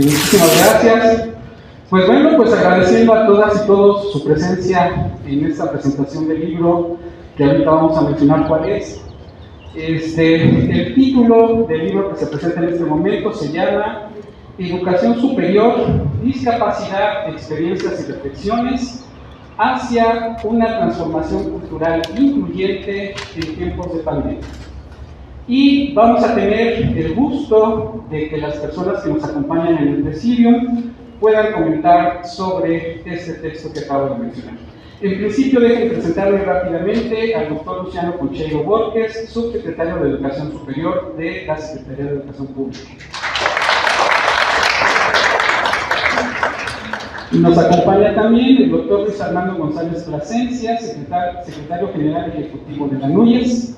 Muchísimas gracias. Pues bueno, pues agradeciendo a todas y todos su presencia en esta presentación del libro, que ahorita vamos a mencionar cuál es. El título del libro que se presenta en este momento se llama Educación Superior, Discapacidad, Experiencias y Reflexiones hacia una transformación cultural incluyente en tiempos de pandemia. Y vamos a tener el gusto de que las personas que nos acompañan en el presidium puedan comentar sobre este texto que acabo de mencionar. En principio, dejen presentarme rápidamente al doctor Luciano Concheiro Borges, subsecretario de Educación Superior de la Secretaría de Educación Pública. Nos acompaña también el doctor Luis Armando González Plasencia, secretario general ejecutivo de la NUYES.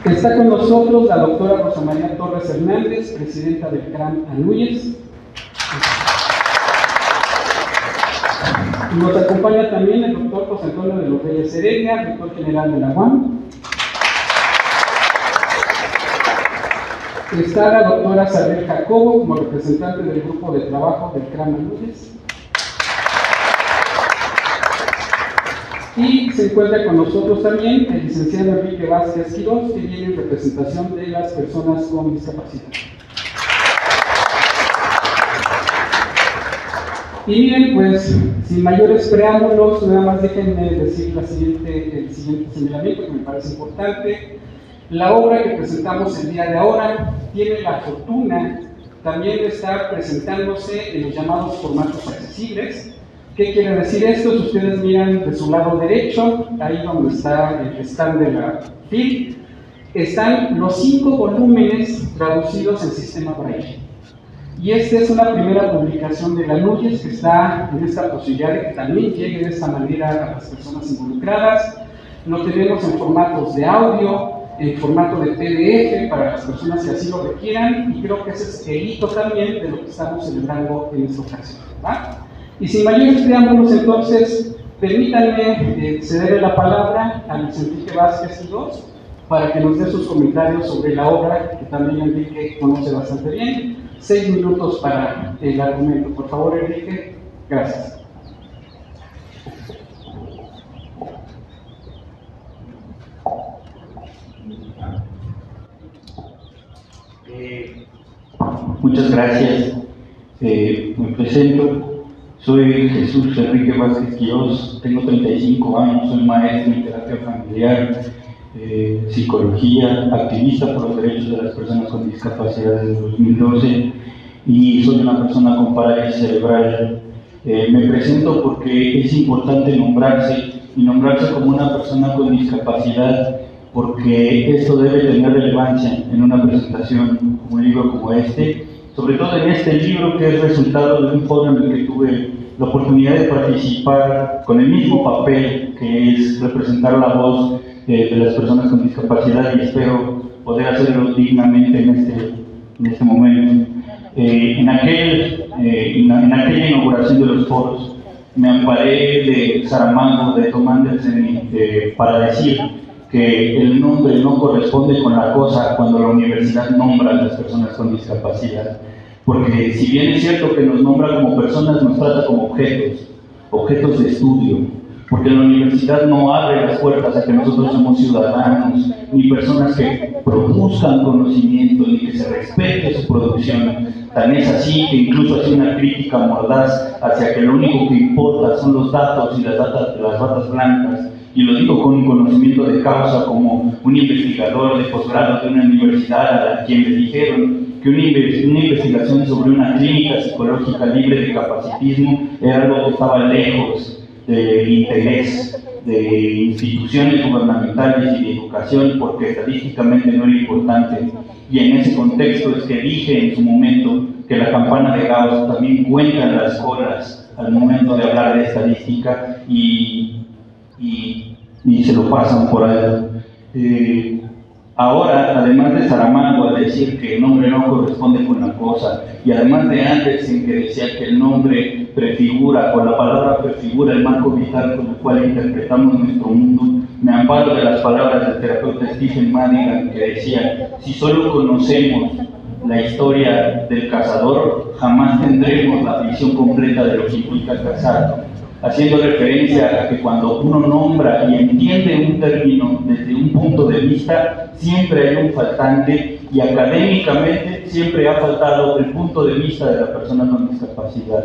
Está con nosotros la doctora Rosa María Torres Hernández, presidenta del CRAM ANUYES. Nos acompaña también el doctor José Antonio de los Reyes Heredia, director general de la UAM. Está la doctora Isabel Jacobo como representante del grupo de trabajo del CRAM ANUYES. Y se encuentra con nosotros también el licenciado Enrique Vázquez Quirós, que viene en representación de las personas con discapacidad. Y bien, pues, sin mayores preámbulos, nada más déjenme decir el siguiente señalamiento que me parece importante. La obra que presentamos el día de ahora tiene la fortuna también de estar presentándose en los llamados formatos accesibles. ¿Qué quiere decir esto? Si ustedes miran de su lado derecho, ahí donde está el stand de la FIL, están los 5 volúmenes traducidos en sistema Braille. Y esta es una primera publicación de la NUYES que está en esta posibilidad de que también llegue de esta manera a las personas involucradas. Lo tenemos en formatos de audio, en formato de PDF para las personas que así lo requieran, y creo que ese es el hito también de lo que estamos celebrando en esta ocasión, ¿verdad? Y sin mayores preámbulos, entonces, permítanme cederle la palabra a Luis Enrique Vázquez Quirós para que nos dé sus comentarios sobre la obra, que también Enrique conoce bastante bien. 6 minutos para el argumento. Por favor, Enrique. Gracias. Muchas gracias. Me presento. Soy Jesús Enrique Vázquez Quirós, tengo 35 años, soy maestro en terapia familiar, psicología, activista por los derechos de las personas con discapacidad desde 2012 y soy una persona con parálisis cerebral. Me presento porque es importante nombrarse y nombrarse como una persona con discapacidad, porque esto debe tener relevancia en una presentación, un libro como este, sobre todo en este libro que es resultado de un foro en el que tuve la oportunidad de participar con el mismo papel, que es representar la voz de las personas con discapacidad, y espero poder hacerlo dignamente en este momento. En aquella inauguración de los foros me amparé de Saramago, de Thomas Andersen, para decir que el nombre no corresponde con la cosa cuando la universidad nombra a las personas con discapacidad. Porque si bien es cierto que nos nombra como personas, nos trata como objetos de estudio. Porque la universidad no abre las puertas a que nosotros somos ciudadanos, ni personas que produzcan conocimiento, ni que se respete su producción. Tan es así que incluso hace una crítica mordaz hacia que lo único que importa son los datos y las batas blancas. Y lo digo con un conocimiento de causa como un investigador de posgrado de una universidad a quien le dijeron que una investigación sobre una clínica psicológica libre de capacitismo era algo que estaba lejos del interés de instituciones gubernamentales y de educación, porque estadísticamente no era importante. Y en ese contexto es que dije en su momento que la campana de Gauss también cuenta las colas al momento de hablar de estadística y se lo pasan por ahí. Ahora, además de Saramago al decir que el nombre no corresponde con la cosa, y además de Andersen que decía que el nombre prefigura, o la palabra prefigura el marco vital con el cual interpretamos nuestro mundo, me amparo de las palabras del terapeuta Stephen Madigan, que decía: si solo conocemos la historia del cazador, jamás tendremos la visión completa de lo que implica cazar, haciendo referencia a que cuando uno nombra y entiende un término desde un punto de vista, siempre hay un faltante, y académicamente siempre ha faltado el punto de vista de la persona con discapacidad.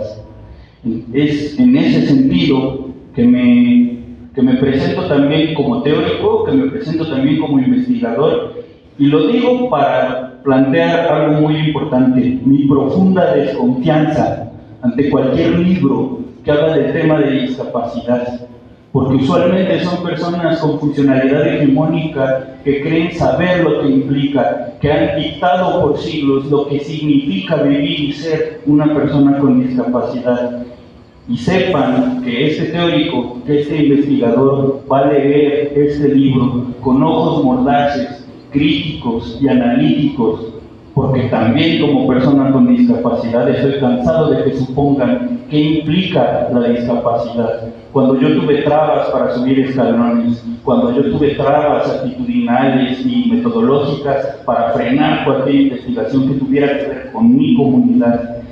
Es en ese sentido que me presento también como teórico, que me presento también como investigador, y lo digo para plantear algo muy importante: mi profunda desconfianza ante cualquier libro que habla del tema de discapacidad, porque usualmente son personas con funcionalidad hegemónica que creen saber lo que implica, que han dictado por siglos lo que significa vivir y ser una persona con discapacidad. Y sepan que este teórico, que este investigador va a leer este libro con ojos mordaces, críticos y analíticos, porque también como persona con discapacidad estoy cansado de que supongan qué implica la discapacidad. Cuando yo tuve trabas para subir escalones, cuando yo tuve trabas actitudinales y metodológicas para frenar cualquier investigación que tuviera que ver con mi comunidad,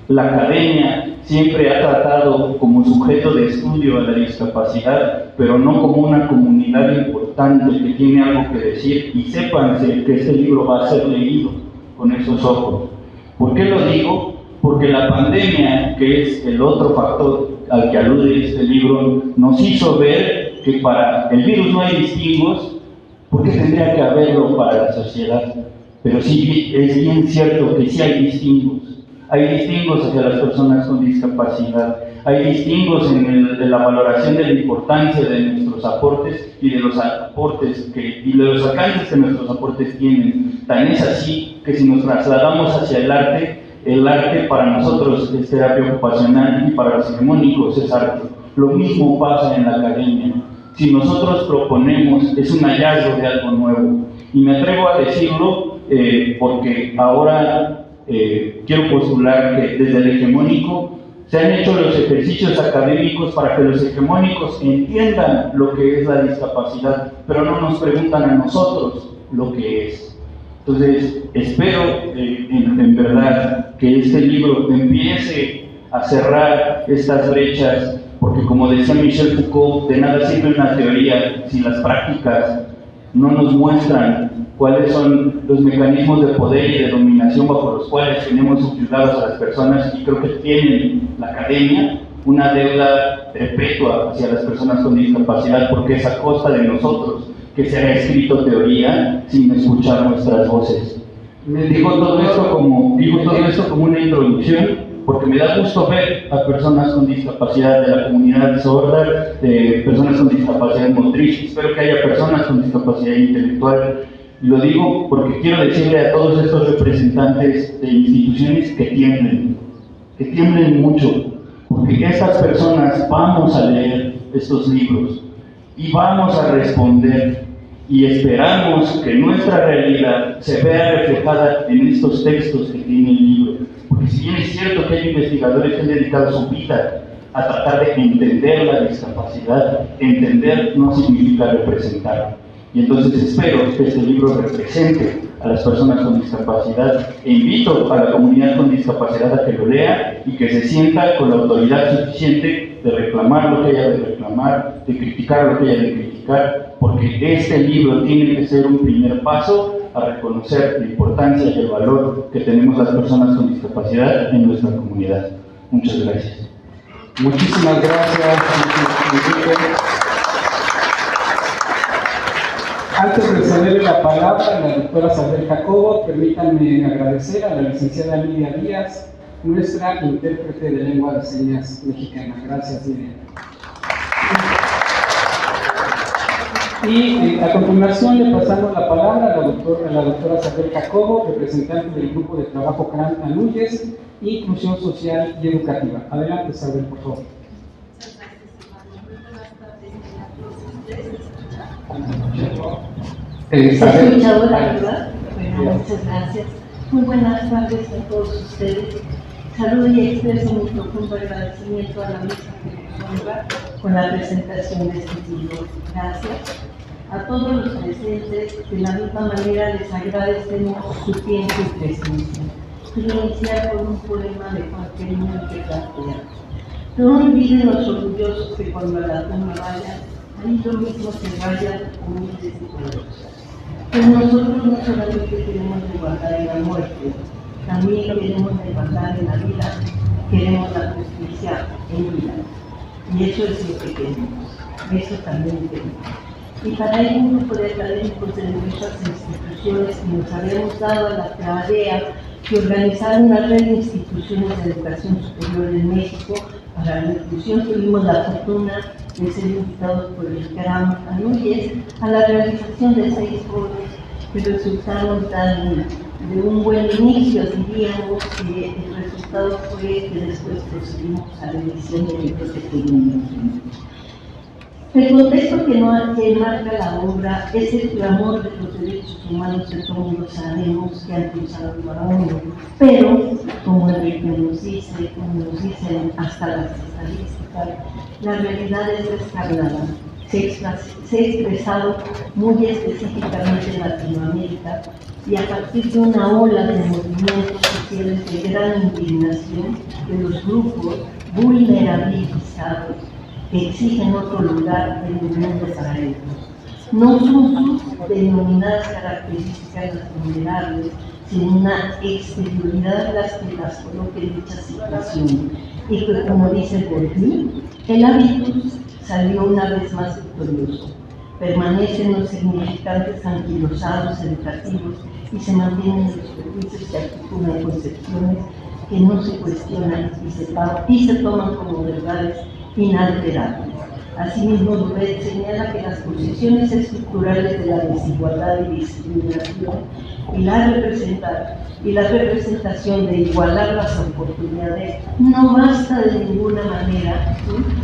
la academia siempre ha tratado como sujeto de estudio a la discapacidad, pero no como una comunidad importante que tiene algo que decir, y sépanse que este libro va a ser leído con esos ojos. ¿Por qué lo digo? Porque la pandemia, que es el otro factor al que alude este libro, nos hizo ver que para el virus no hay distingos, porque tendría que haberlo para la sociedad. Pero sí es bien cierto que sí hay distingos. Hay distingos hacia las personas con discapacidad, hay distingos en la valoración de la importancia de nuestros aportes y de los aportes y de los alcances que nuestros aportes tienen. Tan es así que si nos trasladamos hacia el arte para nosotros es terapia ocupacional y para los hegemónicos es arte. Lo mismo pasa en la academia. Si nosotros proponemos, es un hallazgo de algo nuevo. Y me atrevo a decirlo porque ahora quiero postular que desde el hegemónico se han hecho los ejercicios académicos para que los hegemónicos entiendan lo que es la discapacidad, pero no nos preguntan a nosotros lo que es. Entonces, espero en verdad que este libro empiece a cerrar estas brechas, porque como decía Michel Foucault, de nada sirve una teoría si las prácticas no nos muestran cuáles son los mecanismos de poder y de dominación bajo los cuales tenemos subyugados a las personas, y creo que tienen la academia una deuda perpetua hacia las personas con discapacidad, porque es a costa de nosotros que se ha escrito teoría sin escuchar nuestras voces. Digo todo esto como una introducción, porque me da gusto ver a personas con discapacidad de la comunidad sorda, de personas con discapacidad motriz. Espero que haya personas con discapacidad intelectual. Y lo digo porque quiero decirle a todos estos representantes de instituciones que tiemblen mucho, porque estas personas vamos a leer estos libros y vamos a responder, y esperamos que nuestra realidad se vea reflejada en estos textos que tiene el libro. Porque si bien es cierto que hay investigadores que han dedicado su vida a tratar de entender la discapacidad, entender no significa representar. Y entonces espero que este libro represente a las personas con discapacidad, e invito a la comunidad con discapacidad a que lo lea y que se sienta con la autoridad suficiente de reclamar lo que haya de reclamar, de criticar lo que haya de criticar, porque este libro tiene que ser un primer paso a reconocer la importancia y el valor que tenemos las personas con discapacidad en nuestra comunidad. Muchas gracias. Muchísimas gracias, Enrique. Antes de cederle la palabra a la doctora Sabel Jacobo, permítanme agradecer a la licenciada Lidia Díaz, nuestra intérprete de lengua de señas mexicana. Gracias, Lidia. Y a continuación le pasamos la palabra a la doctora Sabel Jacobo, representante del Grupo de Trabajo CRAN Anuyes, Inclusión Social y Educativa. Adelante, Sabel, por favor. Escuchadora, ¿verdad? Bueno, muchas gracias. Muy buenas tardes a todos ustedes. Saludo y expreso mi profundo agradecimiento a la mesa que nos arriba con la presentación de este libro. Gracias. A todos los presentes, de la misma manera les agradecemos su tiempo y presencia. Quiero iniciar con un poema de Juan Querino que plantea: no olviden los orgullosos que cuando a la tumba vayan, ahí lo mismo se vayan humildes y poderosas. Pues nosotros no solamente queremos la igualdad en la muerte, también queremos la igualdad en la vida, queremos la justicia en vida. Y eso es lo que queremos, eso también queremos. Y para ello un grupo de académicos de diversas instituciones que nos habíamos dado a la tarea de organizar una red de instituciones de educación superior en México para la inclusión, tuvimos la fortuna de ser invitados por el gran Anúñez a la realización de 6 foros que resultaron de un buen inicio, diríamos que el resultado fue que después procedimos a la edición del libro que tuvimos. El contexto que marca la obra es el clamor de los derechos humanos que todo el mundo sabemos que han cruzado la ONU, pero, como Enrique nos dice, como nos dicen hasta las estadísticas, la realidad es descarnada. Se ha expresado muy específicamente en Latinoamérica y a partir de una ola de movimientos sociales de gran indignación de los grupos vulnerabilizados que exigen otro lugar en el mundo para ellos. No son sus denominadas características las vulnerables, sino una exterioridad las que las coloque en dicha situación. Y que, como dice Bourdieu, el hábitus salió una vez más victorioso. Permanecen los significantes anquilosados educativos y se mantienen los prejuicios que articulan concepciones que no se cuestionan y se toman como verdades inalterables. Asimismo, Louvet señala que las posiciones estructurales de la desigualdad y discriminación y la representación de igualar las oportunidades no basta de ninguna manera,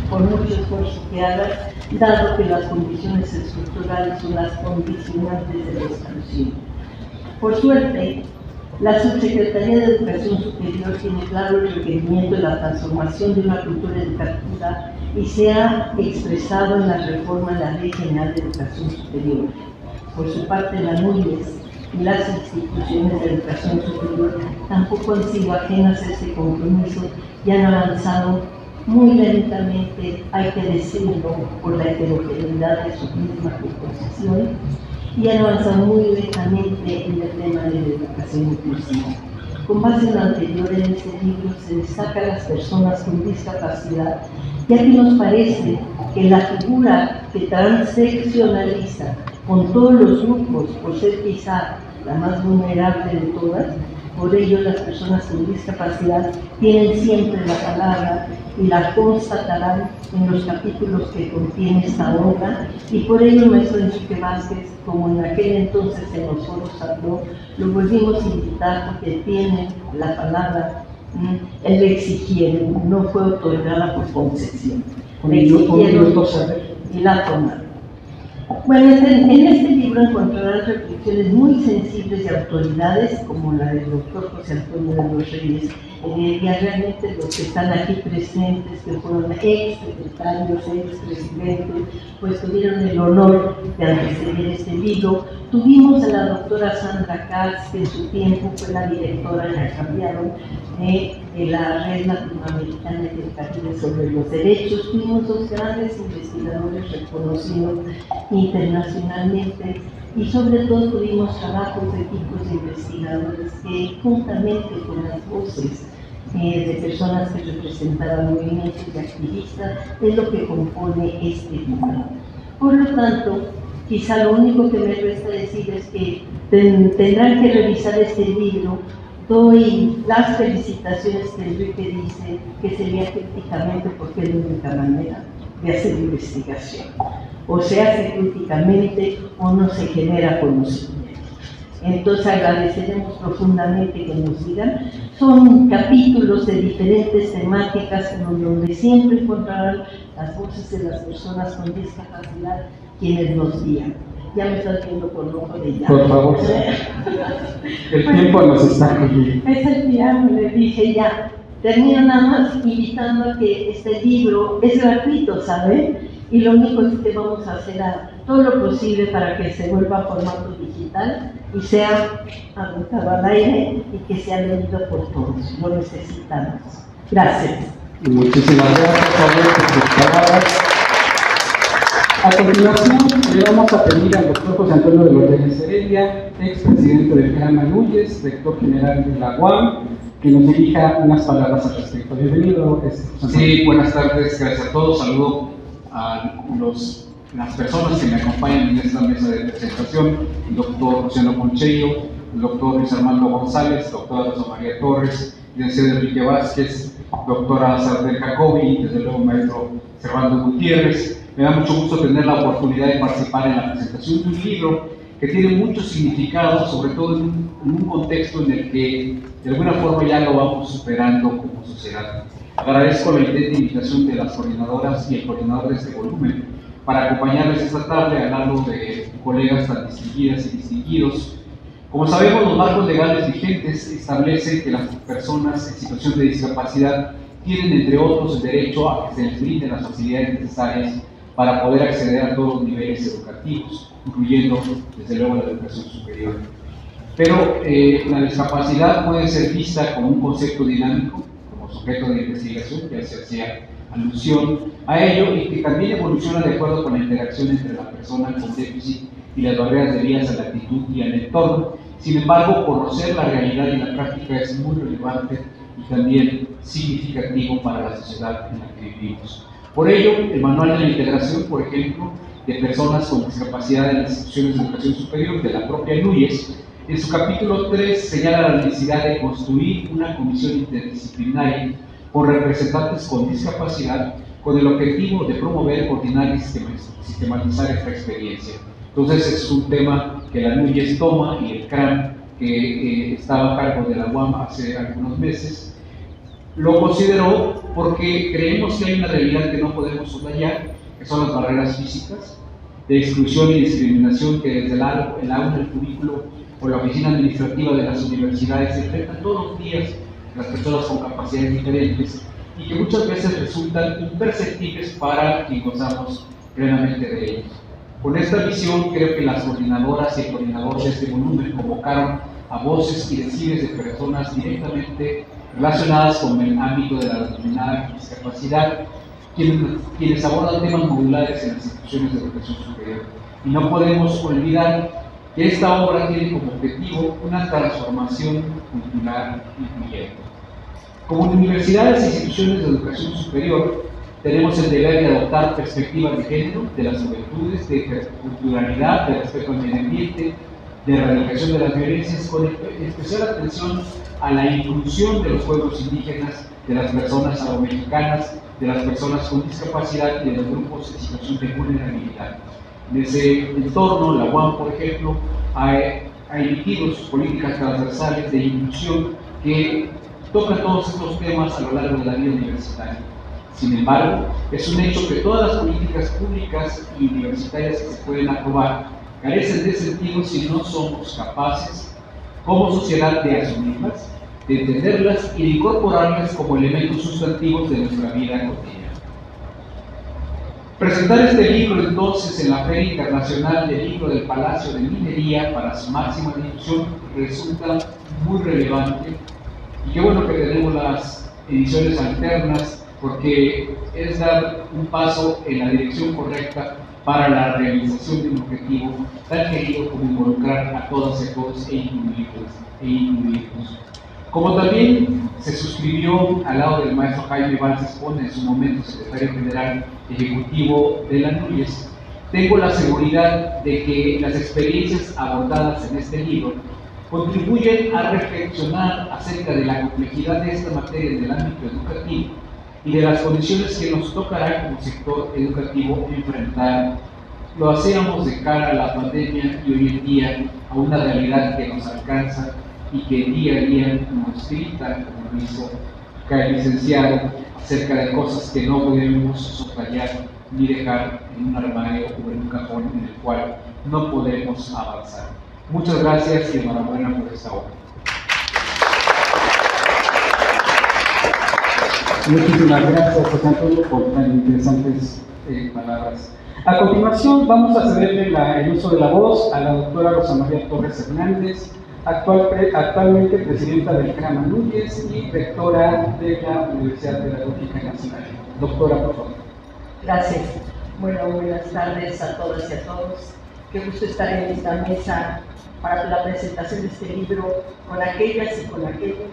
por mucho esfuerzo que hagan, dado que las condiciones estructurales son las condicionantes de la exclusión. Por suerte, la Subsecretaría de Educación Superior tiene claro el requerimiento de la transformación de una cultura educativa y se ha expresado en la reforma de la Ley General de Educación Superior. Por su parte, la NUYES y las instituciones de educación superior tampoco han sido ajenas a este compromiso y han avanzado muy lentamente, hay que decirlo, por la heterogeneidad de su misma composición, y han avanzado muy lentamente en el tema de la educación inclusiva. Con base en lo anterior, en este libro se destaca a las personas con discapacidad, ya que nos parece que la figura que transeccionaliza con todos los grupos, por ser quizá la más vulnerable de todas, por ello las personas con discapacidad tienen siempre la palabra y la constatarán en los capítulos que contiene esta obra, y por ello el maestro Enrique Vázquez, como en aquel entonces en los foros habló, lo volvimos a invitar porque tiene la palabra, él le exigieron, no fue otorgada por concesión, le exigieron y la tomaron. Bueno, en este libro encontrarán reflexiones muy sensibles de autoridades como la del doctor José Antonio de los Reyes Heredia. Realmente los que están aquí presentes, que fueron ex-secretarios, ex-presidentes, pues tuvieron el honor de anteceder este libro. Tuvimos a la doctora Sandra Katz, que en su tiempo fue la directora, la cambiaron, de la Red Latinoamericana de Educativa sobre los Derechos. Tuvimos 2 grandes investigadores reconocidos internacionalmente y sobre todo tuvimos trabajos de equipos de investigadores que juntamente con las voces de personas que representaban movimientos de activistas es lo que compone este libro. Por lo tanto, quizá lo único que me resta decir es que tendrán que revisar este libro. Doy las felicitaciones que Enrique dice que sería críticamente porque es la única manera de hacer investigación. O se hace críticamente o no se genera conocimiento. Entonces agradeceremos profundamente que nos digan. Son capítulos de diferentes temáticas en donde siempre encontrarán las voces de las personas con discapacidad quienes nos guían. Ya me estás viendo con ojo de ya. Por favor. El tiempo nos está cogiendo. Es el tiempo, le dije ya. Termino nada más invitando a que este libro es gratuito, ¿sabe? Y lo único es que vamos a hacer todo lo posible para que se vuelva a formato digital y sea agotado al aire y que sea leído por todos. Lo necesitamos. Gracias. Muchísimas gracias, Javier, por sus palabras. A continuación, le vamos a pedir al doctor José Antonio de los Reyes Heredia, expresidente del CRAM Núñez, rector general de la UAM, que nos dirija unas palabras al respecto. Bienvenido, Sí, buenas tardes, gracias a todos. Saludo a las personas que me acompañan en esta mesa de presentación: el doctor Luciano Concheiro, el doctor Luis Armando González, doctora Rosa María Torres, licenciado Enrique Vázquez, doctora Sardel Jacobi y desde luego maestro Servando Gutiérrez. Me da mucho gusto tener la oportunidad de participar en la presentación de un libro que tiene mucho significado, sobre todo en un contexto en el que de alguna forma ya lo vamos superando como sociedad. Agradezco la atenta invitación de las coordinadoras y el coordinador de este volumen para acompañarles esta tarde al lado de colegas tan distinguidas y distinguidos. Como sabemos, los marcos legales vigentes establecen que las personas en situación de discapacidad tienen, entre otros, el derecho a que se les brinden las facilidades necesarias para poder acceder a todos los niveles educativos, incluyendo, desde luego, la educación superior. Pero la discapacidad puede ser vista como un concepto dinámico, como sujeto de investigación, ya se hacía alusión a ello, y que también evoluciona de acuerdo con la interacción entre la persona con déficit y las barreras debidas a la actitud y al entorno. Sin embargo, conocer la realidad y la práctica es muy relevante y también significativo para la sociedad en la que vivimos. Por ello, el Manual de la Integración, por ejemplo, de personas con discapacidad en las instituciones de educación superior de la propia Núñez, en su capítulo 3 señala la necesidad de construir una comisión interdisciplinaria con representantes con discapacidad con el objetivo de promover, coordinar y sistematizar esta experiencia. Entonces es un tema que la Núñez toma y el CRAM, que estaba a cargo de la UAM hace algunos meses, lo consideró porque creemos que hay una realidad que no podemos soslayar, que son las barreras físicas de exclusión y discriminación que desde el aula, el cubículo o la oficina administrativa de las universidades se enfrentan todos los días las personas con capacidades diferentes y que muchas veces resultan imperceptibles para quien gozamos plenamente de ellos. Con esta visión, creo que las coordinadoras y el coordinador de este volumen convocaron a voces y deciles de personas directamente relacionadas con el ámbito de la denominada discapacidad, quienes abordan temas modulares en las instituciones de educación superior. Y no podemos olvidar que esta obra tiene como objetivo una transformación cultural incluyente. Como universidades e instituciones de educación superior, tenemos el deber de adoptar perspectivas de género, de las juventudes, de culturalidad, de respeto al medio ambiente, de erradicación de las violencias, con especial atención a la inclusión de los pueblos indígenas, de las personas afromexicanas, de las personas con discapacidad y de los grupos en situación de vulnerabilidad. En ese entorno, la UAM, por ejemplo, ha emitido sus políticas transversales de inclusión que tocan todos estos temas a lo largo de la vida universitaria. Sin embargo, es un hecho que todas las políticas públicas y universitarias que se pueden aprobar carecen de sentido si no somos capaces, como sociedad, de asumirlas, de entenderlas y de incorporarlas como elementos sustantivos de nuestra vida cotidiana. Presentar este libro entonces en la Feria Internacional del Libro del Palacio de Minería para su máxima difusión resulta muy relevante, y qué bueno que tenemos las ediciones alternas, porque es dar un paso en la dirección correcta para la realización de un objetivo tan querido como involucrar a todas y todos e incluirlos. Como también se suscribió al lado del maestro Jaime Valls Espone, en su momento secretario general ejecutivo de la Núñez, tengo la seguridad de que las experiencias abordadas en este libro contribuyen a reflexionar acerca de la complejidad de esta materia en el ámbito educativo y de las condiciones que nos tocará como sector educativo enfrentar. Lo hacíamos de cara a la pandemia y hoy en día a una realidad que nos alcanza y que día a día nos grita, como lo hizo acá el licenciado, acerca de cosas que no podemos soslayar ni dejar en un armario o en un cajón en el cual no podemos avanzar. Muchas gracias y enhorabuena por esta obra. Muchísimas gracias, José Antonio, por tan interesantes palabras. A continuación, vamos a cederle el uso de la voz a la doctora Rosa María Torres Hernández, actualmente presidenta del CRAMA Núñez y rectora de la Universidad Pedagógica Nacional. Doctora, por favor. Gracias. Bueno, buenas tardes a todas y a todos. Qué gusto estar en esta mesa para la presentación de este libro con aquellas y con aquellos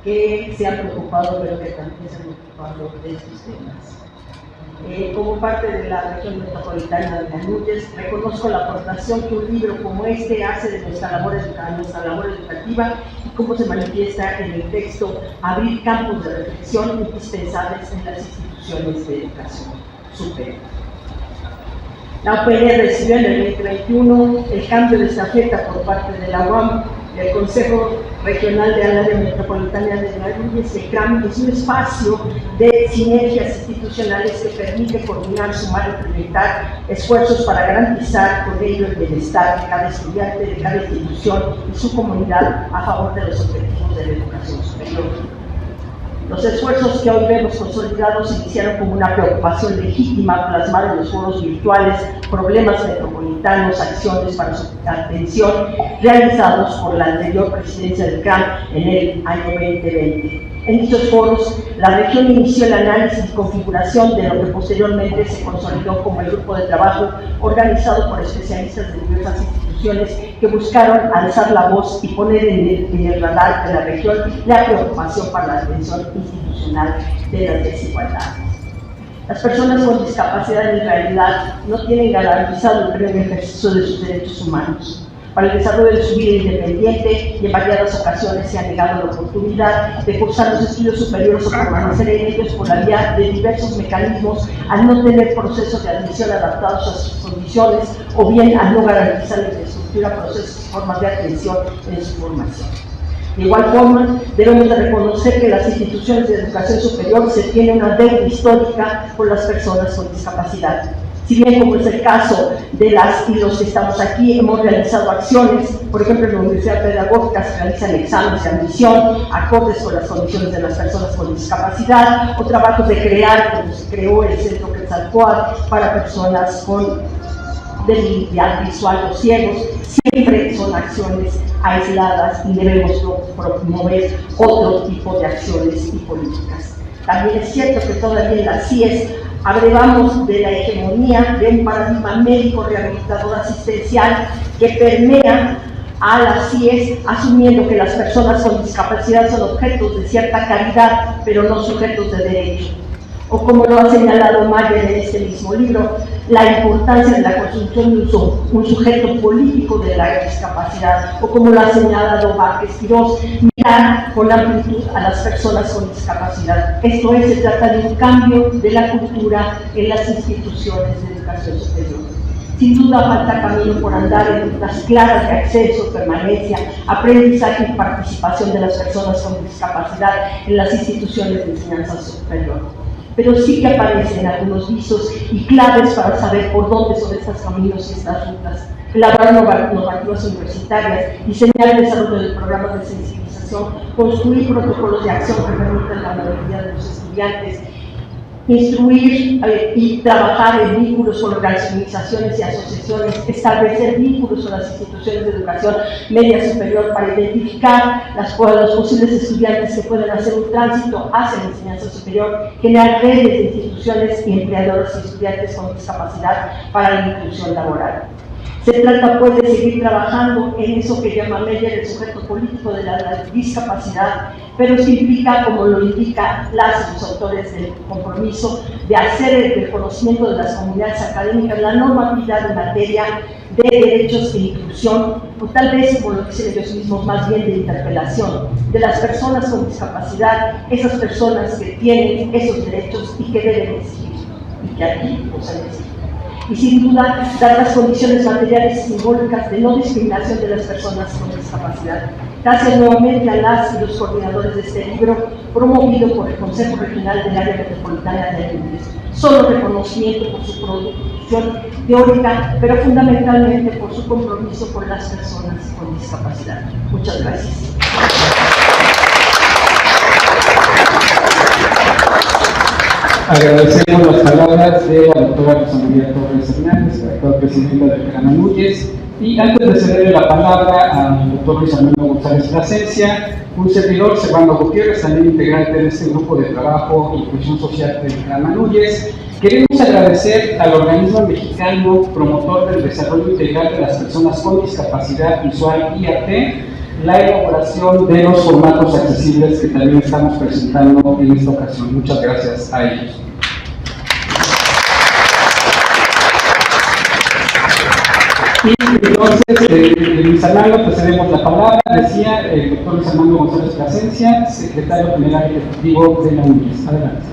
que se han preocupado, pero que también se han preocupado de estos temas. Como parte de la región metropolitana de Núñez, reconozco la aportación que un libro como este hace de nuestra labor educativa y cómo se manifiesta en el texto abrir campos de reflexión indispensables en las instituciones de educación superior. La UPN recibió en el 2021 el cambio de estafeta por parte de la UAM. El Consejo Regional de Área Metropolitana de Núñez, el CRAM, es un espacio de sinergias institucionales que permite coordinar, sumar y proyectar esfuerzos para garantizar con ello el bienestar de cada estudiante, de cada institución y su comunidad a favor de los objetivos de la educación superior. Los esfuerzos que hoy vemos consolidados se iniciaron como una preocupación legítima plasmada en los foros virtuales, problemas metropolitanos, acciones para su atención, realizados por la anterior presidencia del CRAM en el año 2020. En dichos foros, la región inició el análisis y configuración de lo que posteriormente se consolidó como el grupo de trabajo organizado por especialistas de diversas instituciones que buscaron alzar la voz y poner en el radar de la región la preocupación para la atención institucional de las desigualdades. Las personas con discapacidad en realidad no tienen garantizado el pleno ejercicio de sus derechos humanos. Para el desarrollo de su vida independiente y en variadas ocasiones se ha negado la oportunidad de cursar los estudios superiores o permanecer en ellos por la vía de diversos mecanismos al no tener procesos de admisión adaptados a sus condiciones o bien al no garantizar la infraestructura, procesos y formas de atención en su formación. De igual forma, debemos de reconocer que las instituciones de educación superior se tienen una deuda histórica con las personas con discapacidad. Si bien, como es el caso de las y los que estamos aquí, hemos realizado acciones, por ejemplo, en la Universidad Pedagógica se realizan exámenes de admisión acordes con las condiciones de las personas con discapacidad, o trabajos de crear, como se creó el Centro Quetzalcóatl para personas con debilidad visual o ciegos, siempre son acciones aisladas y debemos promover otro tipo de acciones y políticas. También es cierto que todavía en las CIES abrevamos de la hegemonía de un paradigma médico rehabilitador asistencial que permea a las CIES, asumiendo que las personas con discapacidad son objetos de cierta calidad, pero no sujetos de derecho. O como lo ha señalado Mayer en este mismo libro, la importancia de la construcción de un sujeto político de la discapacidad, o como lo ha señalado Vázquez Quirós, mirar con amplitud a las personas con discapacidad. Esto es, se trata de un cambio de la cultura en las instituciones de educación superior. Sin duda falta camino por andar en rutas claras de acceso, permanencia, aprendizaje y participación de las personas con discapacidad en las instituciones de enseñanza superior. Pero sí que aparecen algunos visos y claves para saber por dónde son estos caminos y estas rutas. Elaborar normativas universitarias, diseñar el desarrollo de programas de sensibilización, construir protocolos de acción que permitan la movilidad de los estudiantes, instruir y trabajar en vínculos con organizaciones y asociaciones, establecer vínculos con las instituciones de educación media superior para identificar los posibles estudiantes que pueden hacer un tránsito hacia la enseñanza superior, generar redes de instituciones y empleadores y estudiantes con discapacidad para la inclusión laboral. Se trata pues de seguir trabajando en eso que llama Meyer el sujeto político de la discapacidad, pero esto implica, como lo indica los autores del compromiso, de hacer el reconocimiento de las comunidades académicas, la normatividad en materia de derechos e inclusión, o tal vez, como lo dicen ellos mismos, más bien de interpelación de las personas con discapacidad, esas personas que tienen esos derechos y que deben exigir, y que aquí los han exigido. Y sin duda, dar las condiciones materiales y simbólicas de no discriminación de las personas con discapacidad. Gracias nuevamente a las y los coordinadores de este libro, promovido por el Consejo Regional del Área Metropolitana de Núñez. Solo reconocimiento por su producción teórica, pero fundamentalmente por su compromiso con las personas con discapacidad. Muchas gracias. Agradecemos las palabras de la doctora Rosa María Torres Hernández, la actual presidenta del Canamanuyes, y antes de cederle la palabra al doctor Luis Armando González Plasencia, un servidor, Servando Gutiérrez, también integrante de este grupo de trabajo e inclusión social del Canamanuyes, queremos agradecer al organismo mexicano promotor del desarrollo integral de las personas con discapacidad visual IAT, la elaboración de los formatos accesibles que también estamos presentando en esta ocasión. Muchas gracias a ellos. Y entonces, Luis Armando, pues cedemos la palabra, decía el doctor Luis Armando González Plasencia, secretario general ejecutivo de la UNIS. Adelante.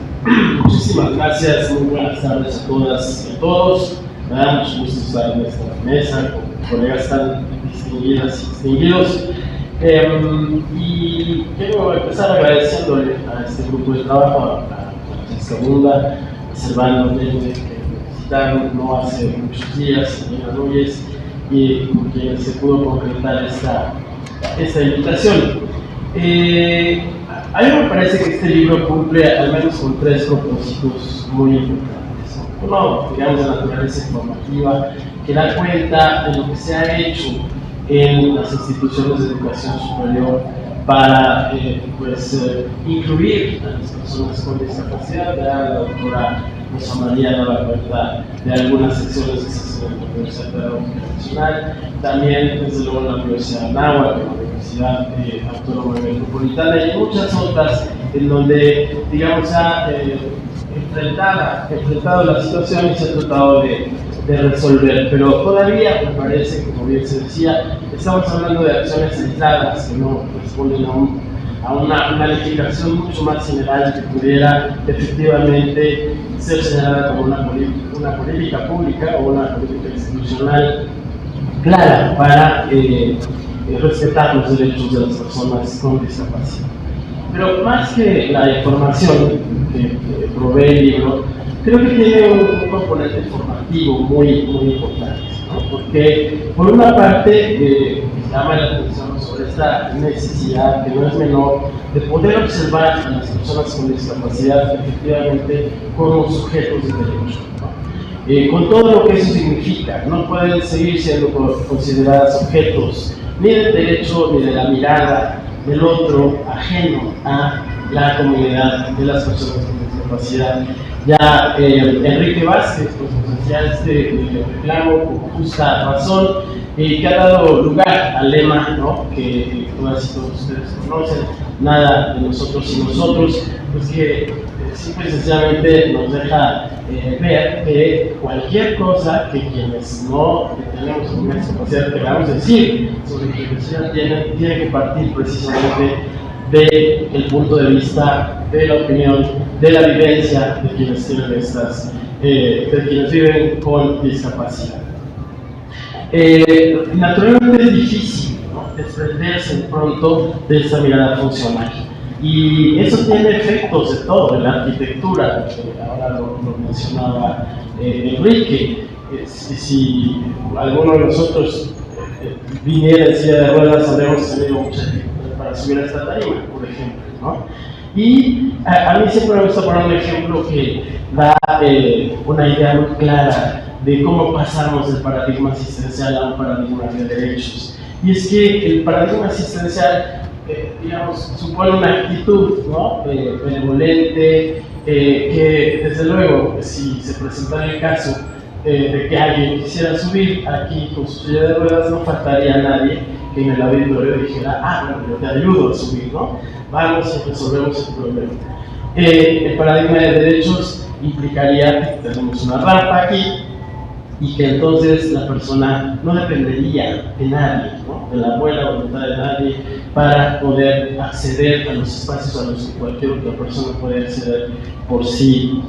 Muchísimas gracias, muy buenas tardes a todas y a todos. Me da mucho gusto estar en esta mesa con colegas tan distinguidas y distinguidos. Y quiero empezar agradeciéndole a este grupo de trabajo, a Francesca Bunda, a Servando, que me visitaron no hace muchos días en Canamanuyes y con quienes se pudo concretar esta invitación. A mí me parece que este libro cumple al menos con tres propósitos muy importantes. Uno, digamos, de naturaleza informativa, que da cuenta de lo que se ha hecho en las instituciones de educación superior para incluir a las personas con discapacidad. Ya la doctora Rosa María daba cuenta de algunas secciones que se hacen en la Universidad Pedagógica Nacional, también desde luego en la Universidad de Anáhuac, en la Universidad Autónoma Metropolitana y muchas otras en donde, digamos, se ha enfrentado la situación y se ha tratado de resolver, pero todavía me parece, como bien se decía, estamos hablando de acciones aisladas que no responden a una planificación mucho más general que pudiera efectivamente ser señalada como una política pública o una política institucional clara para respetar los derechos de las personas con discapacidad. Pero más que la información que provee el libro, creo que tiene un componente formativo muy importante, ¿no? Porque por una parte llama la atención sobre esta necesidad, que no es menor, de poder observar a las personas con discapacidad efectivamente como sujetos de derecho, ¿no? Con todo lo que eso significa. No pueden seguir siendo consideradas objetos ni del derecho ni de la mirada del otro ajeno a la comunidad de las personas con discapacidad. Ya Enrique Vázquez pues, nos hacía este reclamo con justa razón, que ha dado lugar al lema, ¿no? que todas y todos ustedes conocen, nada de nosotros y nosotros, pues que simple y sencillamente nos deja ver que cualquier cosa que quienes no tenemos una discapacidad queramos decir sobre discapacidad tiene que partir precisamente del punto de vista, de la opinión, de la vivencia de quienes tienen de quienes viven con discapacidad. Naturalmente es difícil, ¿no? Desprenderse pronto de esta mirada funcional. Y eso tiene efectos de todo, en la arquitectura, ahora lo mencionaba Enrique. Si alguno de nosotros viniera en silla de ruedas, habríamos tenido mucha dificultad para subir a esta tarima, por ejemplo, ¿no? Y a mí siempre me gusta poner un ejemplo que da una idea muy clara de cómo pasamos del paradigma asistencial a un paradigma de derechos. Y es que el paradigma asistencial digamos, supone una actitud, ¿no? Benevolente, que desde luego, si se presentara el caso de que alguien quisiera subir aquí con su silla de ruedas, no faltaría nadie que en el auditorio dijera, bueno, yo te ayudo a subir, ¿no? Vamos y resolvemos el problema. El paradigma de derechos implicaría que tenemos una rampa aquí y que entonces la persona no dependería de nadie, ¿no? De la buena voluntad de nadie para poder acceder a los espacios a los que cualquier otra persona puede acceder por sí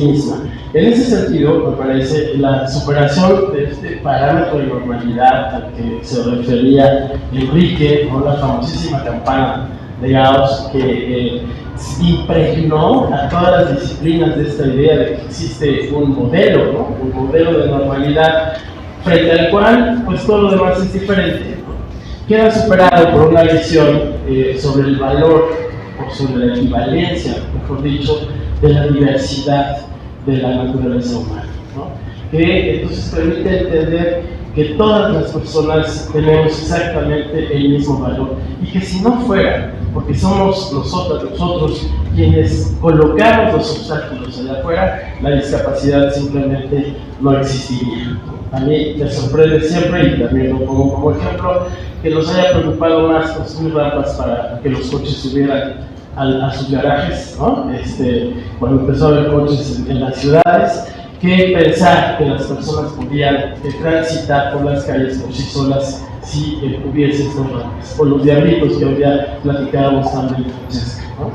misma. En ese sentido, me parece la superación de este parámetro de normalidad al que se refería Enrique, ¿no? La famosísima campana de Gauss que impregnó a todas las disciplinas de esta idea de que existe un modelo, ¿no? Un modelo de normalidad frente al cual pues todo lo demás es diferente, ¿no? Queda superado por una visión sobre el valor o sobre la equivalencia, mejor dicho, de la diversidad de la naturaleza humana, ¿no? Que entonces permite entender que todas las personas tenemos exactamente el mismo valor y que si no fuera, porque somos nosotros quienes colocamos los obstáculos allá afuera, la discapacidad simplemente no existiría. A mí me sorprende siempre, y también lo pongo como ejemplo, que nos haya preocupado más construir rampas para que los coches subieran a sus garajes, ¿no? Cuando empezó a haber coches en las ciudades, que pensar que las personas podían transitar por las calles por sí solas si hubiese estos rampas, o los diablitos que hoy día platicábamos también, Francesca, ¿no?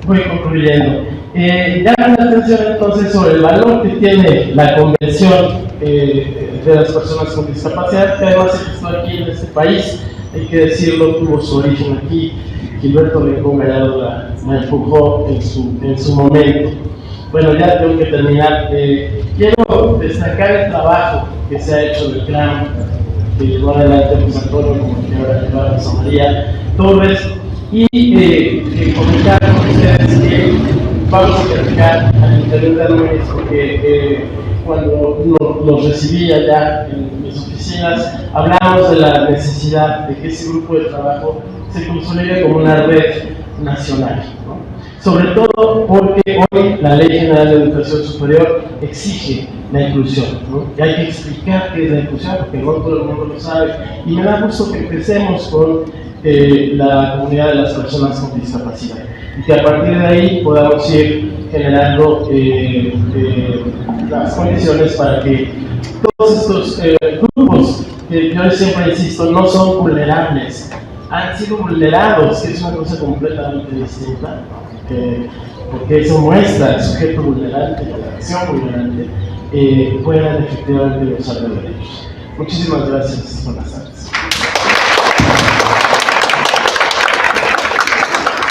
Voy concluyendo. Llama la atención entonces sobre el valor que tiene la Convención de las Personas con Discapacidad, que además se gestó aquí en este país, hay que decirlo, tuvo su origen aquí. Gilberto Rincón Gallardo la empujó en su momento. Bueno, ya tengo que terminar. Quiero destacar el trabajo que se ha hecho del CLAM, que llevó adelante José Antonio, como que ahora lleva Rosa María Torres, y comentar con ustedes que vamos a platicar al interior de Núñez, porque cuando los recibí allá en mis oficinas, hablamos de la necesidad de que ese grupo de trabajo se consolide como una red nacional, ¿no? Sobre todo porque hoy la Ley General de Educación Superior exige la inclusión, ¿no? Y hay que explicar qué es la inclusión, porque no todo el mundo lo sabe. Y me da gusto que empecemos con la comunidad de las personas con discapacidad, y que a partir de ahí podamos ir generando las condiciones para que todos estos grupos, que yo siempre insisto, no son vulnerables, han sido vulnerados, que es una cosa completamente distinta, porque eso muestra el sujeto vulnerante, la acción vulnerante, puedan efectivamente gozar de derechos. Muchísimas gracias. Buenas tardes.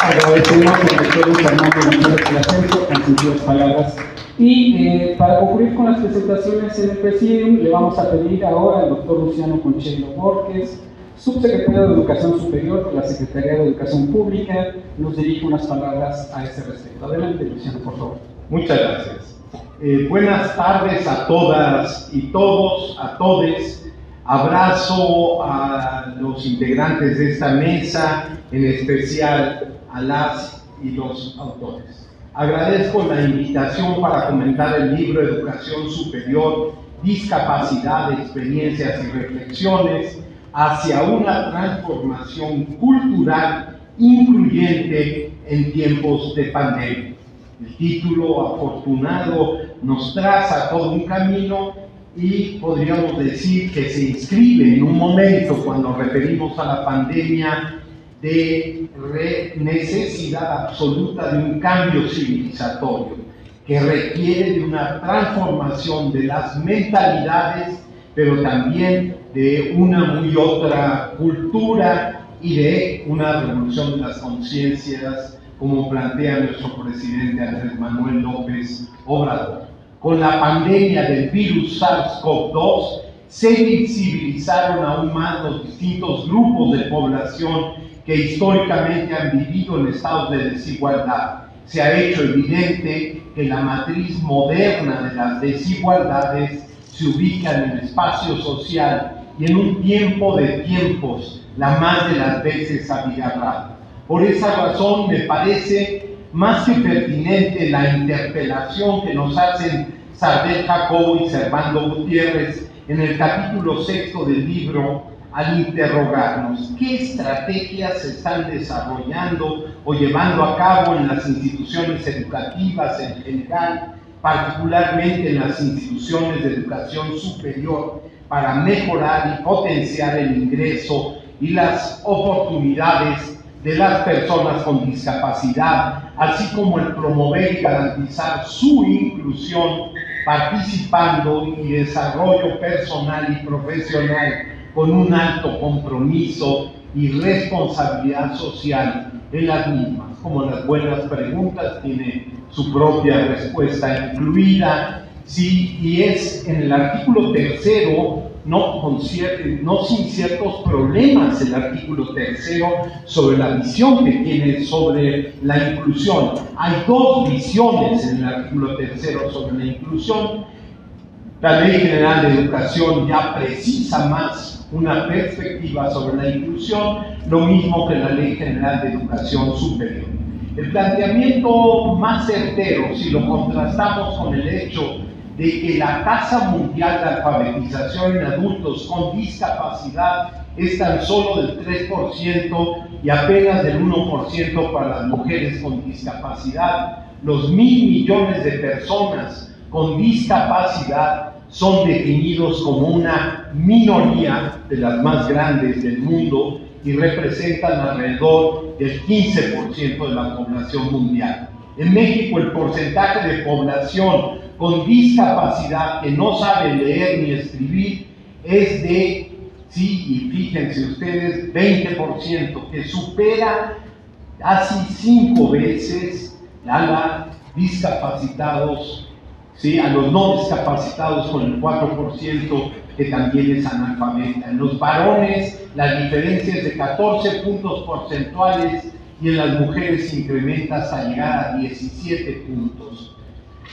Agradecemos al doctor Luis Armando González Plasencia con sus palabras. Y para concluir con las presentaciones en el Presidium, le vamos a pedir ahora al doctor Luciano Concheiro Borges, subsecretario de Educación Superior de la Secretaría de Educación Pública, nos dirige unas palabras a ese respecto. Adelante, Luciano, por favor. Muchas gracias. Buenas tardes a todas y todos, a todes. Abrazo a los integrantes de esta mesa, en especial a las y los autores. Agradezco la invitación para comentar el libro Educación Superior, Discapacidad, Experiencias y Reflexiones hacia una transformación cultural incluyente en tiempos de pandemia. El título afortunado nos traza todo un camino y podríamos decir que se inscribe en un momento, cuando referimos a la pandemia, de necesidad absoluta de un cambio civilizatorio que requiere de una transformación de las mentalidades, pero también de una muy otra cultura y de una revolución de las conciencias, como plantea nuestro presidente Andrés Manuel López Obrador. Con la pandemia del virus SARS-CoV-2 se visibilizaron aún más los distintos grupos de población que históricamente han vivido en estados de desigualdad. Se ha hecho evidente que la matriz moderna de las desigualdades se ubica en el espacio social y en un tiempo de tiempos, la más de las veces abigarrada. Por esa razón me parece más que pertinente la interpelación que nos hacen Sardel Jacobo y Servando Gutiérrez en el capítulo 6 del libro, al interrogarnos qué estrategias se están desarrollando o llevando a cabo en las instituciones educativas en general, particularmente en las instituciones de educación superior, para mejorar y potenciar el ingreso y las oportunidades de las personas con discapacidad, así como el promover y garantizar su inclusión, participando y desarrollo personal y profesional con un alto compromiso y responsabilidad social en las mismas. Como las buenas preguntas, tiene su propia respuesta incluida. Sí, y es en el artículo 3 no sin ciertos problemas el artículo 3 sobre la visión que tiene sobre la inclusión. Hay dos visiones en el artículo 3 sobre la inclusión. La Ley General de Educación ya precisa más una perspectiva sobre la inclusión, lo mismo que la Ley General de Educación Superior. El planteamiento más certero, si lo contrastamos con el hecho de que la tasa mundial de alfabetización en adultos con discapacidad es tan solo del 3% y apenas del 1% para las mujeres con discapacidad, los 1.000 millones de personas con discapacidad son definidos como una minoría de las más grandes del mundo y representan alrededor del 15% de la población mundial. En México, el porcentaje de población con discapacidad que no sabe leer ni escribir es de, sí, y fíjense ustedes, 20%, que supera casi 5 veces a los discapacitados, ¿sí?, a los no discapacitados, con el 4% que también es analfabeta. En los varones la diferencia es de 14 puntos porcentuales y en las mujeres se incrementa hasta llegar a 17 puntos.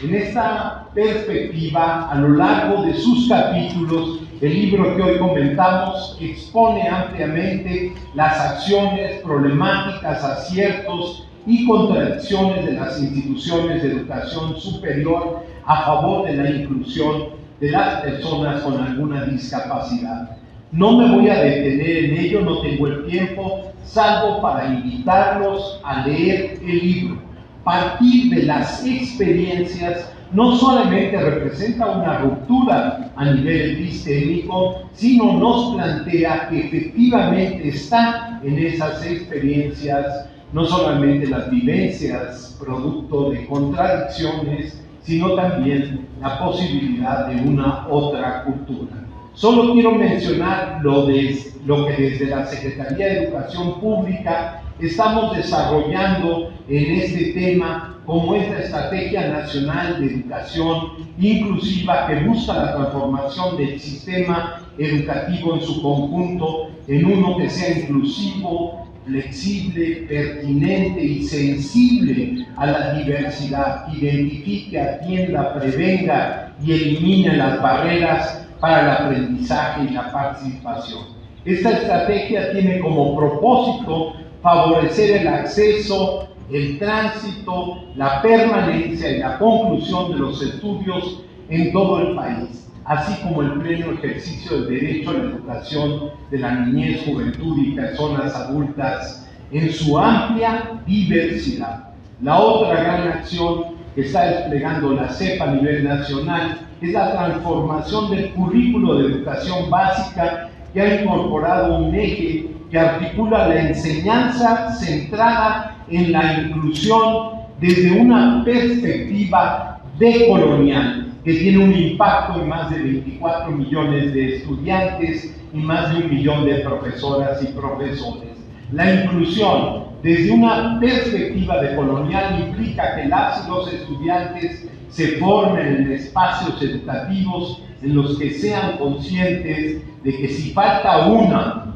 En esta perspectiva, a lo largo de sus capítulos, el libro que hoy comentamos expone ampliamente las acciones, problemáticas, aciertos y contradicciones de las instituciones de educación superior a favor de la inclusión de las personas con alguna discapacidad. No me voy a detener en ello, no tengo el tiempo, salvo para invitarlos a leer el libro. Partir de las experiencias no solamente representa una ruptura a nivel epistémico, sino nos plantea que efectivamente está en esas experiencias no solamente las vivencias producto de contradicciones, sino también la posibilidad de una otra cultura. Solo quiero mencionar lo que desde la Secretaría de Educación Pública estamos desarrollando en este tema, como es la Estrategia Nacional de Educación Inclusiva, que busca la transformación del sistema educativo en su conjunto en uno que sea inclusivo, flexible, pertinente y sensible a la diversidad, identifique, atienda, prevenga y elimine las barreras para el aprendizaje y la participación. Esta estrategia tiene como propósito favorecer el acceso, el tránsito, la permanencia y la conclusión de los estudios en todo el país, así como el pleno ejercicio del derecho a la educación de la niñez, juventud y personas adultas en su amplia diversidad. La otra gran acción que está desplegando la SEP a nivel nacional es la transformación del currículo de educación básica, que ha incorporado un eje que articula la enseñanza centrada en la inclusión desde una perspectiva decolonial, que tiene un impacto en más de 24 millones de estudiantes y más de 1 millón de profesoras y profesores. La inclusión desde una perspectiva decolonial implica que las y los estudiantes se formen en espacios educativos en los que sean conscientes de que si falta una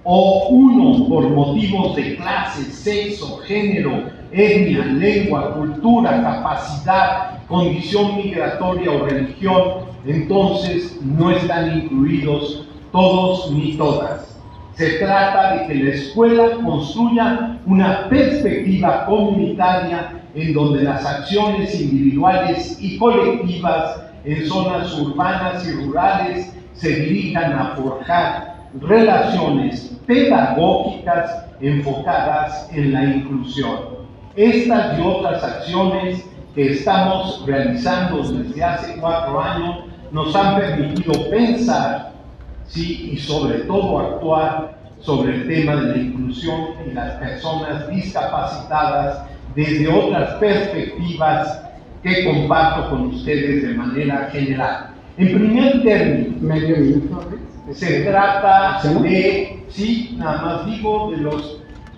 o uno por motivos de clase, sexo, género, etnia, lengua, cultura, capacidad, condición migratoria o religión, entonces no están incluidos todos ni todas. Se trata de que la escuela construya una perspectiva comunitaria en donde las acciones individuales y colectivas en zonas urbanas y rurales se dirijan a forjar relaciones pedagógicas enfocadas en la inclusión. Estas y otras acciones que estamos realizando desde hace 4 años nos han permitido pensar, sí, y sobre todo actuar sobre el tema de la inclusión y las personas discapacitadas desde otras perspectivas que comparto con ustedes de manera general. En primer término, Medio minuto, se trata de, sí, nada más digo,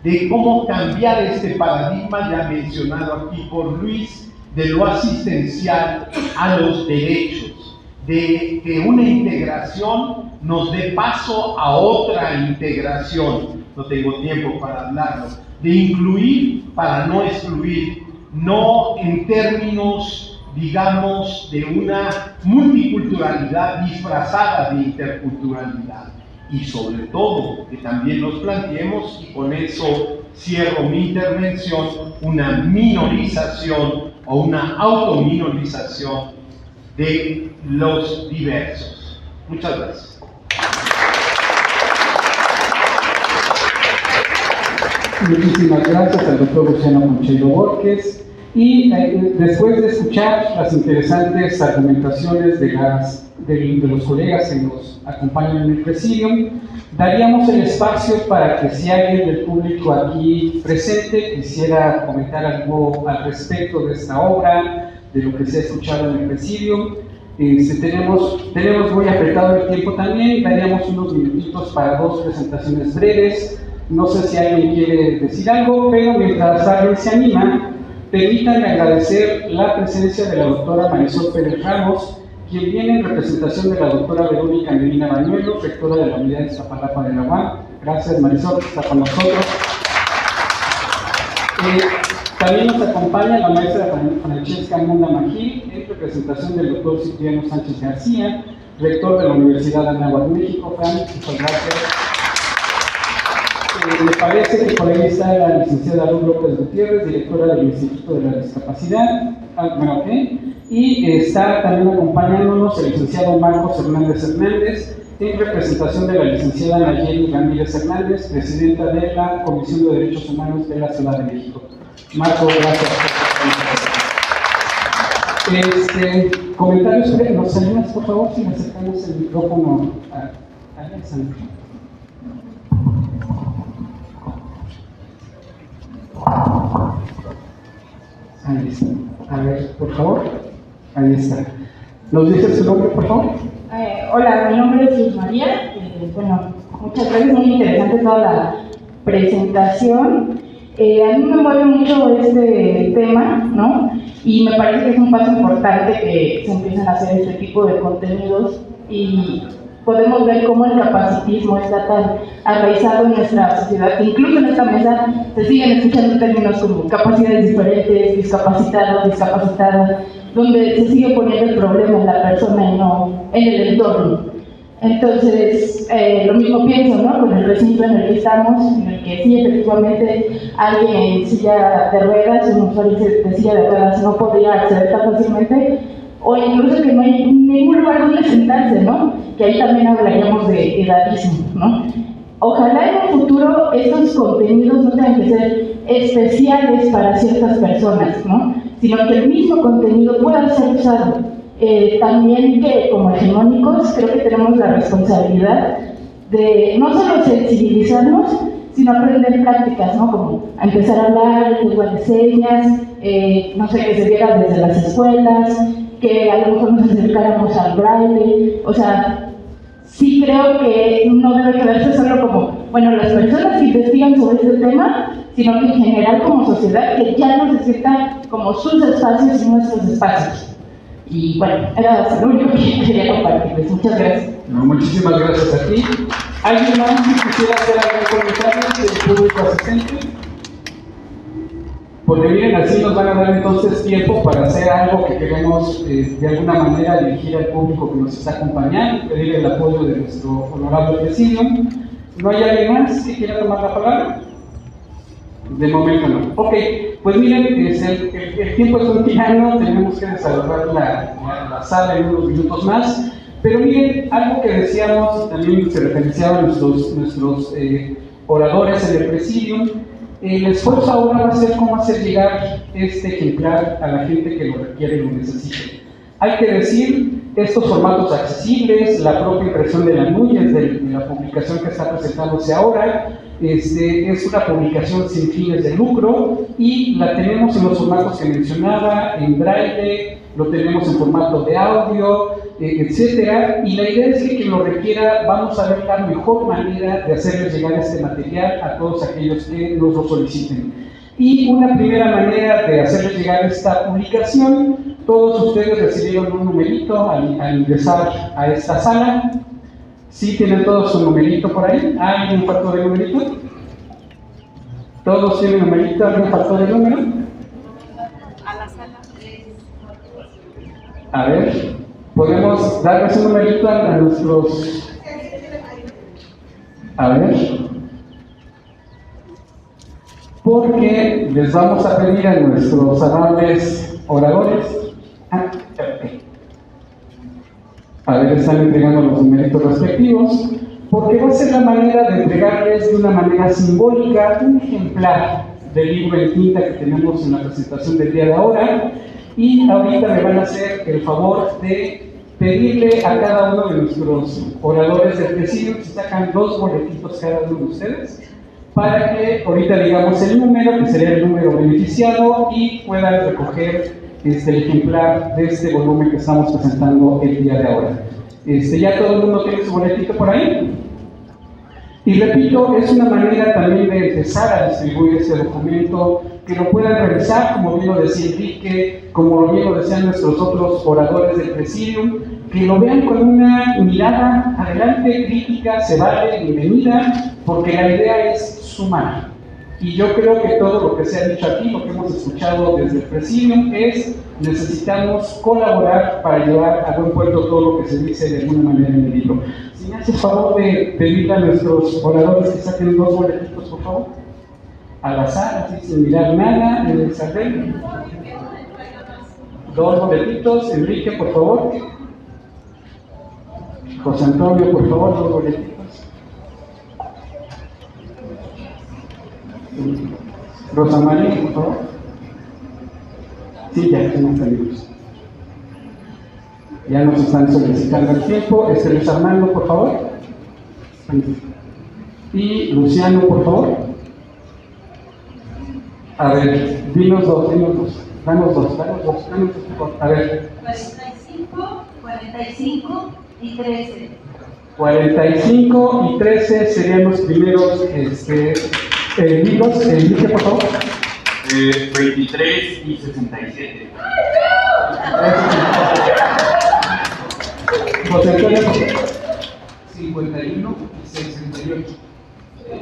de cómo cambiar este paradigma ya mencionado aquí por Luis, de lo asistencial a los derechos, de que una integración nos dé paso a otra integración, no tengo tiempo para hablarlo, de incluir para no excluir, no en términos, digamos, de una multiculturalidad disfrazada de interculturalidad, y sobre todo que también nos planteemos, y con eso cierro mi intervención, una minorización o una autominorización de los diversos. Muchas gracias. Muchísimas gracias al doctor Luciano Concheiro Borges. Y después de escuchar las interesantes argumentaciones de los colegas que nos acompañan en el presidium, daríamos el espacio para que si alguien del público aquí presente quisiera comentar algo al respecto de esta obra, de lo que se ha escuchado en el presidium. Tenemos muy apretado el tiempo también, daríamos unos minutitos para 2 presentaciones breves. No sé si alguien quiere decir algo, pero mientras alguien se anima, permítanme agradecer la presencia de la doctora Marisol Pérez Ramos, quien viene en representación de la doctora Verónica Medina Bañuelos, rectora de la Unidad de Iztapalapa de la UAM. Gracias, Marisol, que está con nosotros. También nos acompaña la maestra Francesca Munda Magil, en representación del doctor Cipriano Sánchez García, rector de la Universidad de Anáhuac, México. Fran, muchas gracias. Me parece que por ahí está la licenciada Luz López Gutiérrez, directora del Instituto de la Discapacidad. Y está también acompañándonos el licenciado Marcos Hernández, en representación de la licenciada Nayeli Ramírez Hernández, presidenta de la Comisión de Derechos Humanos de la Ciudad de México. Marco, gracias por estar. Comentarios, ¿nos ayudas por favor si le acercamos el micrófono a Alexandra? Ahí está. A ver, por favor. Ahí está. ¿Nos dice su nombre, por favor? Hola, mi nombre es Luz María. Bueno, muchas gracias, muy interesante toda la presentación. A mí me mueve mucho este tema, ¿no? Y me parece que es un paso importante que se empiecen a hacer este tipo de contenidos y podemos ver cómo el capacitismo está tan arraigado en nuestra sociedad, que incluso en esta mesa se siguen escuchando términos como capacidades diferentes, discapacitados, discapacitadas, donde se sigue poniendo el problema en la persona y no en el entorno. Entonces, lo mismo pienso, ¿no? Con el recinto en el que estamos, en el que sí, efectivamente, alguien en silla de ruedas, un usuario de silla de ruedas no podría acceder tan fácilmente, o incluso que no hay ningún lugar donde sentarse, ¿no? Que ahí también hablaríamos de edadismo, ¿no? Ojalá en un futuro estos contenidos no tengan que ser especiales para ciertas personas, ¿no? Sino que el mismo contenido pueda ser usado. También que como hegemónicos creo que tenemos la responsabilidad de no solo sensibilizarnos, sino aprender prácticas, ¿no? Como a empezar a hablar en lengua de señas, no sé, que se viera desde las escuelas, que a lo mejor nos acercáramos al braille, o sea, sí creo que no debe quedarse solo como, bueno, las personas que investigan sobre este tema, sino que en general como sociedad, que ya nos necesitan como sus espacios y nuestros espacios. Y bueno, era lo único que quería compartirles. Muchas gracias. No, muchísimas gracias a ti. ¿Alguien más que quisiera hacer algún comentario del público asistente? Porque miren, así nos van a dar entonces tiempo para hacer algo que queremos de alguna manera dirigir al público que nos está acompañando, pedir el apoyo de nuestro honorable presidium. ¿No hay alguien más que quiera tomar la palabra? De momento no. Ok, pues miren, el tiempo es un tirano, tenemos que desalojar la sala en unos minutos más, pero miren, algo que decíamos, también se referenciaban nuestros oradores en el presidium. El esfuerzo ahora va a ser cómo hacer llegar este ejemplar a la gente que lo requiere y lo necesite. Hay que decir, estos formatos accesibles, la propia impresión de la Núñez, de la publicación que está presentándose ahora, es una publicación sin fines de lucro y la tenemos en los formatos que mencionaba, en braille, lo tenemos en formato de audio, etcétera, y la idea es que quien lo requiera vamos a ver la mejor manera de hacerles llegar este material a todos aquellos que nos lo soliciten. Y una primera manera de hacerles llegar esta publicación, todos ustedes recibieron un numerito al ingresar a esta sala. ¿Sí tienen todos su numerito por ahí? ¿Alguien faltó de numerito? ¿Todos tienen numerito? ¿Alguien faltó de número? A la sala 3. A ver, podemos darles un numerito a nuestros... A ver, porque les vamos a pedir a nuestros amables oradores. A ver, están entregando los numeritos respectivos, porque va a ser la manera de entregarles de una manera simbólica un ejemplar del libro en tinta que tenemos en la presentación del día de ahora. Y ahorita me van a hacer el favor de pedirle a cada uno de nuestros oradores del presidio que sacan 2 boletitos cada uno de ustedes, para que ahorita digamos el número, que sería el número beneficiado, y puedan recoger el ejemplar de este volumen que estamos presentando el día de ahora. ¿Ya todo el mundo tiene su boletito por ahí? Y repito, es una manera también de empezar a distribuir este documento, que lo puedan revisar, como bien lo decía Enrique, como bien lo decían nuestros otros oradores del Presidium, que lo vean con una mirada adelante, crítica, se vale, bienvenida, porque la idea es sumar. Y yo creo que todo lo que se ha dicho aquí, lo que hemos escuchado desde el Presidium, es necesitamos colaborar para llevar a buen puerto todo lo que se dice de alguna manera en el libro. Si me hace el favor de pedirle a nuestros oradores que saquen 2 boletitos, por favor, al azar, así sin mirar nada, en el sartén. 2 boletitos, Enrique, por favor. José Antonio, por favor, 2 boletitos. Rosa María, por favor. Sí, ya están salidos. Ya nos están solicitando el tiempo. Luis Armando, por favor. Y Luciano, por favor. A ver, dinos 2. Danos dos, a ver. 45 y 13. 45 y 13 serían los primeros libros. Enrique, por favor. 23 y 67. José Antonio. 51 y 68.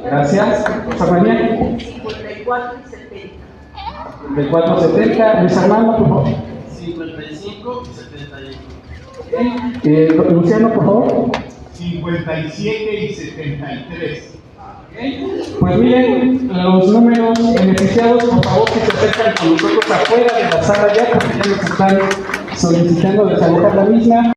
Gracias. Rosa María. 54 y 70. 54, 70. Luis Armando, por favor. 55 y 71. Luciano, por favor. 57 y 73. Pues miren, los números beneficiados, por favor, que se acercan con nosotros afuera de la sala ya, porque ya nos están solicitando desalojar la misma.